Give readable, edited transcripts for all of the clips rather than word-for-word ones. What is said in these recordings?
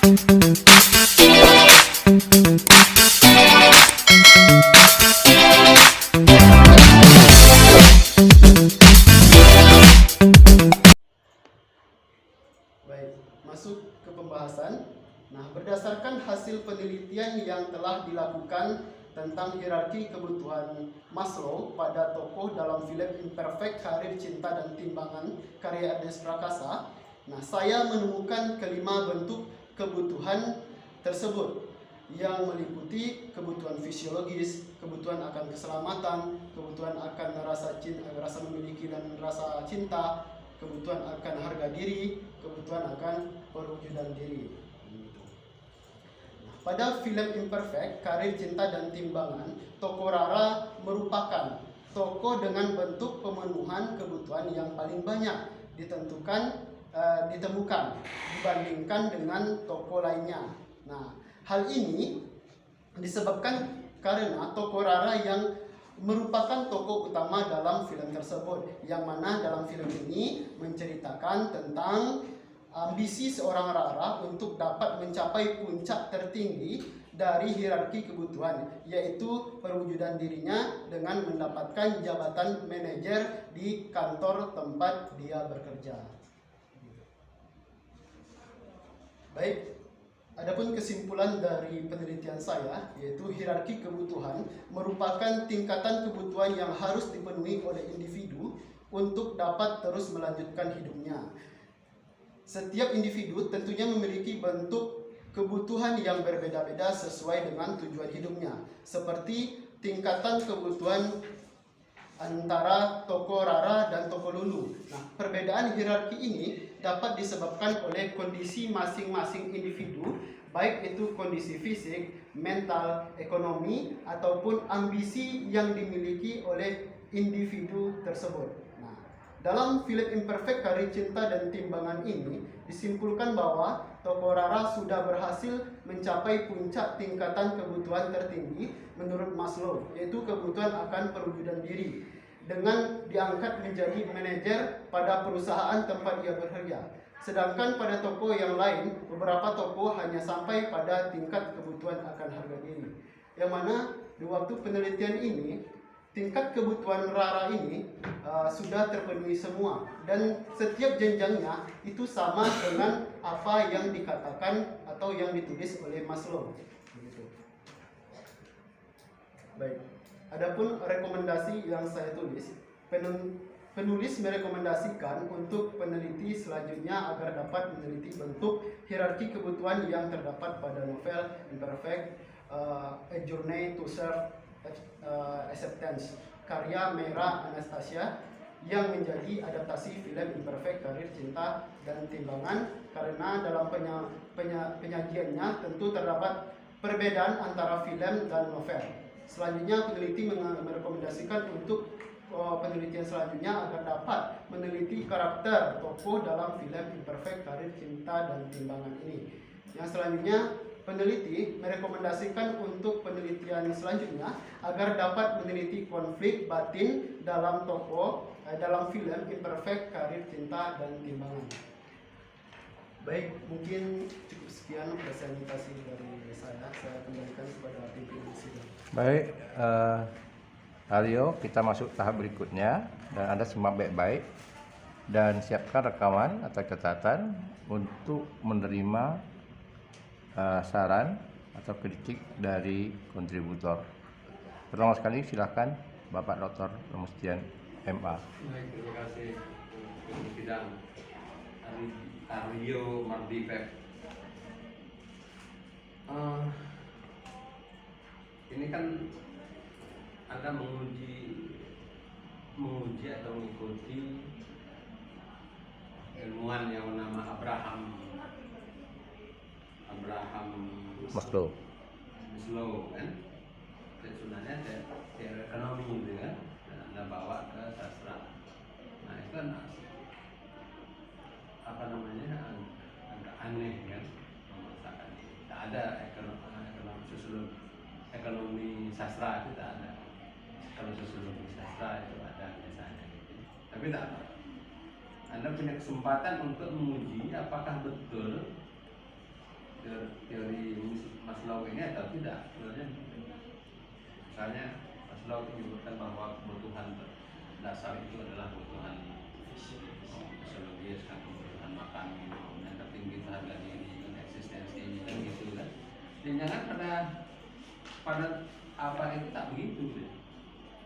Baik, masuk ke pembahasan. Nah, berdasarkan hasil penelitian yang telah dilakukan tentang hierarki kebutuhan Maslow pada tokoh dalam film Imperfect, Karir, Cinta, dan Timbangan karya Ernest Prakasa, nah, saya menemukan kelima bentuk kebutuhan tersebut yang meliputi kebutuhan fisiologis, kebutuhan akan keselamatan, kebutuhan akan rasa memiliki dan rasa cinta, kebutuhan akan harga diri, kebutuhan akan perwujudan diri. Pada film Imperfect, Karir, Cinta, dan Timbangan, tokoh Rara merupakan tokoh dengan bentuk pemenuhan kebutuhan yang paling banyak ditemukan dibandingkan dengan tokoh lainnya. Nah, hal ini disebabkan karena tokoh Rara yang merupakan tokoh utama dalam film tersebut, yang mana dalam film ini menceritakan tentang ambisi seorang Rara untuk dapat mencapai puncak tertinggi dari hierarki kebutuhan, yaitu perwujudan dirinya dengan mendapatkan jabatan manajer di kantor tempat dia bekerja. Baik, adapun kesimpulan dari penelitian saya, yaitu hierarki kebutuhan merupakan tingkatan kebutuhan yang harus dipenuhi oleh individu untuk dapat terus melanjutkan hidupnya. Setiap individu tentunya memiliki bentuk kebutuhan yang berbeda-beda sesuai dengan tujuan hidupnya, seperti tingkatan kebutuhan antara tokoh Rara dan tokoh Lulu. Nah, perbedaan hierarki ini dapat disebabkan oleh kondisi masing-masing individu, baik itu kondisi fisik, mental, ekonomi, ataupun ambisi yang dimiliki oleh individu tersebut. Dalam film Imperfect, Karir, Cinta, dan Timbangan ini disimpulkan bahwa tokoh Rara sudah berhasil mencapai puncak tingkatan kebutuhan tertinggi menurut Maslow, yaitu kebutuhan akan perwujudan diri, dengan diangkat menjadi manajer pada perusahaan tempat ia bekerja. Sedangkan pada tokoh yang lain, beberapa tokoh hanya sampai pada tingkat kebutuhan akan harga diri. Yang mana di waktu penelitian ini, tingkat kebutuhan Rara ini sudah terpenuhi semua, dan setiap jenjangnya itu sama dengan apa yang dikatakan atau yang ditulis oleh Maslow. Begitu. Baik, adapun rekomendasi yang saya tulis, penulis merekomendasikan untuk peneliti selanjutnya agar dapat meneliti bentuk hierarki kebutuhan yang terdapat pada novel Imperfect, A Journey to Self-Acceptance, karya Meira Anastasia, yang menjadi adaptasi film Imperfect, Karir, Cinta, dan Timbangan, karena dalam penyajiannya tentu terdapat perbedaan antara film dan novel. Selanjutnya peneliti merekomendasikan untuk penelitian selanjutnya agar dapat meneliti karakter tokoh dalam film Imperfect, Karir, Cinta, dan Timbangan ini. Yang selanjutnya peneliti merekomendasikan untuk penelitian selanjutnya agar dapat meneliti konflik batin dalam tokoh dalam film Imperfect, Karir, Cinta, dan Timbangan. Baik, mungkin cukup sekian presentasi dari saya. Saya kembalikan kepada pimpinan sidang. Baik, Aryo, kita masuk tahap berikutnya, dan Anda simak baik-baik dan siapkan rekaman atau catatan untuk menerima saran atau kritik dari kontributor. Pertama sekali silakan Bapak Dr. Romustian MA. Baik, terima kasih Bidang Aryo Mardipek. Ini kan Anda menguji atau mengikuti ilmuwan yang bernama Abraham Maslow kan, sebenarnya teori ekonomi gitu kan, dan Anda bawa ke sastra. Nah itu kan agak aneh kan, memaksakan. Tak ada ekonomi sastra itu tak ada. Kalau sosiologi sastra itu ada misalnya gitu. Tapi tak apa. Anda punya kesempatan untuk menguji apakah betul teori Maslow ini atau tidak. Sebenarnya misalnya Maslow menyebutkan bahwa kebutuhan dasar itu adalah kebutuhan fisiologis, kan, kebutuhan makan, minum, yang tertinggi itu harga diri, eksistensi, kan gitu kan. Dan jangan pada apa itu tak begitu,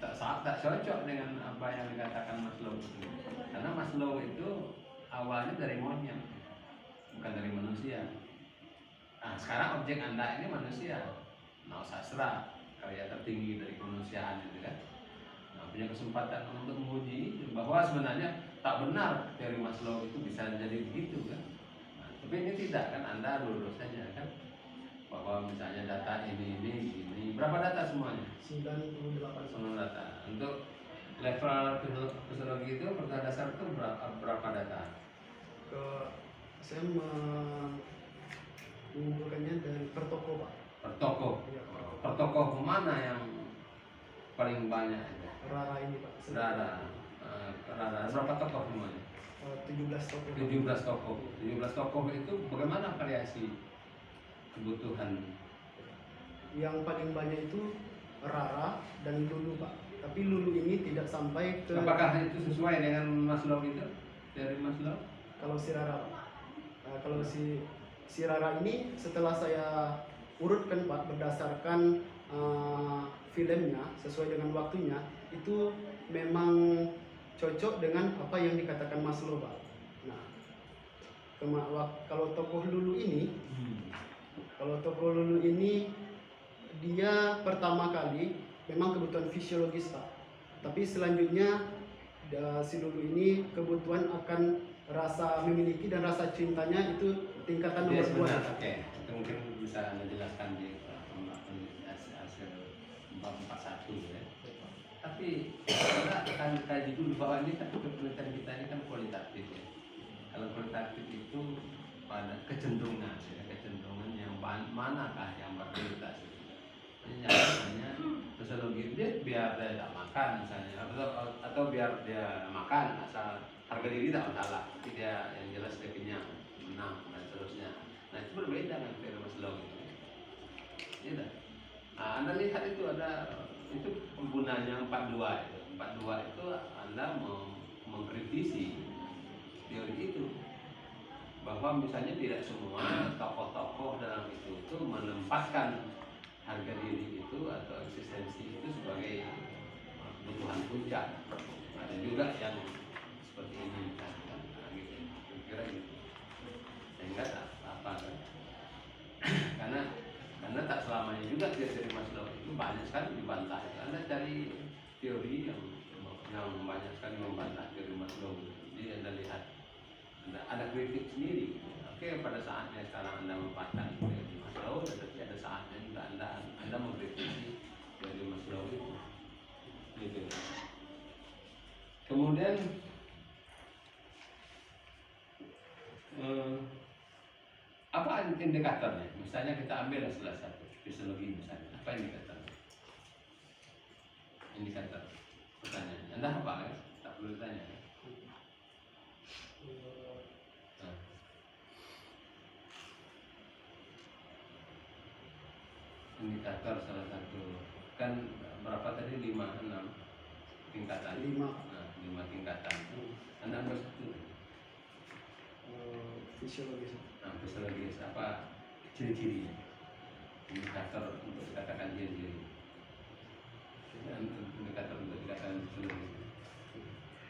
tak cocok dengan apa yang dikatakan Maslow itu. Karena Maslow itu awalnya dari monyet, bukan dari manusia. Nah, sekarang objek Anda ini manusia, nah sastra, karya tertinggi dari kemanusiaan itu kan. Nah, punya kesempatan untuk menguji bahwa sebenarnya tak benar teori Maslow itu bisa jadi begitu kan. Nah, tapi ini tidak kan, Anda lurus saja kan, bahwa misalnya data ini berapa data semuanya? 98. Semua data. Untuk level fisiologi itu pertanyaan dasar itu berapa data? Saya mengumpulkannya dari per toko, Pak. Per toko. Iya. Per toko mana yang paling banyak itu? Rara ini, Pak. Rara. Berapa tokoh semuanya? 17 toko. 17 tokoh. 17 tokoh itu bagaimana variasi kebutuhan? Yang paling banyak itu Rara dan Lulu, Pak. Tapi Lulu ini tidak sampai ke. Apakah itu sesuai dengan Maslow itu? Dari Maslow? Kalau si Rara, Pak. Kalau si Rara ini setelah saya urutkan, Pak, berdasarkan filmnya sesuai dengan waktunya, itu memang cocok dengan apa yang dikatakan Maslow, Pak. Nah, kalau tokoh Lulu ini, dia pertama kali memang kebutuhan fisiologis, Pak. Tapi selanjutnya si Lulu ini kebutuhan akan rasa memiliki dan rasa cintanya itu tingkatan nomor 2. Oke, itu mungkin bisa Anda jelaskan di hasil 441 ya. Tapi kita akan kaji dulu bahwa ini kan penelitian kita ini kan kualitatif ya. Kalau kualitatif itu pada kecenderungan yang manakah yang berkualitas. Misalnya fisiologi dia biar dia tak makan misalnya, atau biar dia makan asal harga diri tak masalah, tapi dia yang jelas dia kenyang, menang dan seterusnya. Nah itu berbeda dengan teori Maslow itu. Iya. Nah, Anda lihat itu itu penggunanya 42 itu. 42 itu Anda mengkritisi teori itu, bahwa misalnya tidak semua tokoh-tokoh dalam itu menempatkan harga diri itu atau eksistensi itu sebagai kebutuhan puncak. Ada juga yang seperti ini kan, gitu. Kira gitu. Sehingga tak apa kan? karena tak selamanya juga teori Maslow itu banyak sekali dibantah. Anda cari teori yang banyak sekali membantah teori Maslow. Jadi Anda lihat ada kritik sendiri. Oke, pada saatnya sekarang Anda memanfaatkan teori Maslow, tetapi ada saatnya juga Anda mengkritisi teori Maslow itu. Gitu. Kemudian apa indikatornya? Misalnya kita ambil salah satu fisiologi misalnya, apa indikatornya? Indikator. Pertanyaan. Anda apa kan? Tak perlu ditanya. Indikator salah satu kan berapa tadi 5, 6 tingkatan. 5. Nah, 5 tingkatan. Anda ambil satu. Fisiologis. Nah, fisiologis apa ciri-cirinya? Indikator untuk dikatakan ciri-ciri. Indikator untuk dikatakan fisiologis.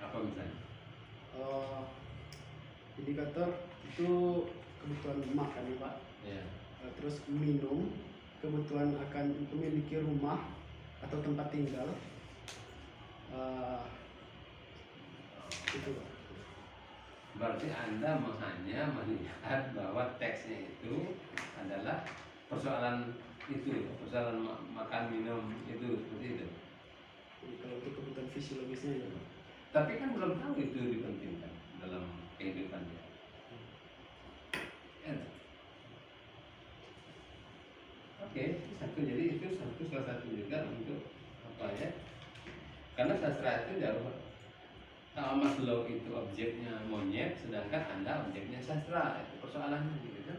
Apa misalnya? Indikator itu kebutuhan makan, ya, Pak. Ya. Terus minum, kebutuhan akan memiliki rumah atau tempat tinggal. Itu, Pak. Berarti Anda hanya melihat bahwa teksnya itu adalah persoalan itu, persoalan makan minum itu seperti itu. Kalau untuk kebutuhan fisiologisnya, ya, Pak. Tapi kan belum tahu itu dipentingkan dalam kehidupan dia. Oke, jadi itu salah satu juga untuk apa ya? Karena sastra itu jauh. Kalau Maslow itu objeknya monyet, sedangkan Anda objeknya sastra. Itu persoalannya gitu kan.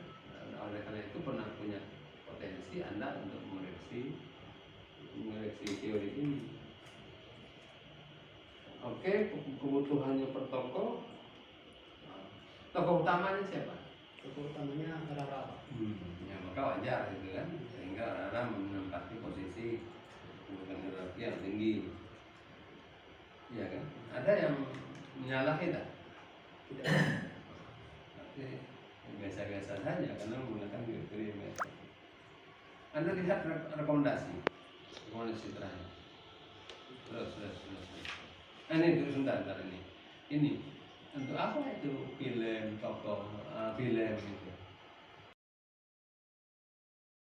Oleh karena itu pernah punya potensi koleksi teori ini. Oke, kebutuhannya per tokoh. Tokoh utamanya siapa? Tokoh utamanya Rara. Ya maka wajar gitu kan, sehingga Rara menempati posisi bukan hierarki yang tinggi. Iya kan? Ada yang menyalahi tak? Tidak. Tapi biasa-biasa saja karena menggunakan kriteria metode. Anda lihat rekomendasi terakhir. Terus. Ini terus sebentar ini. Ini untuk apa itu film tokoh film itu?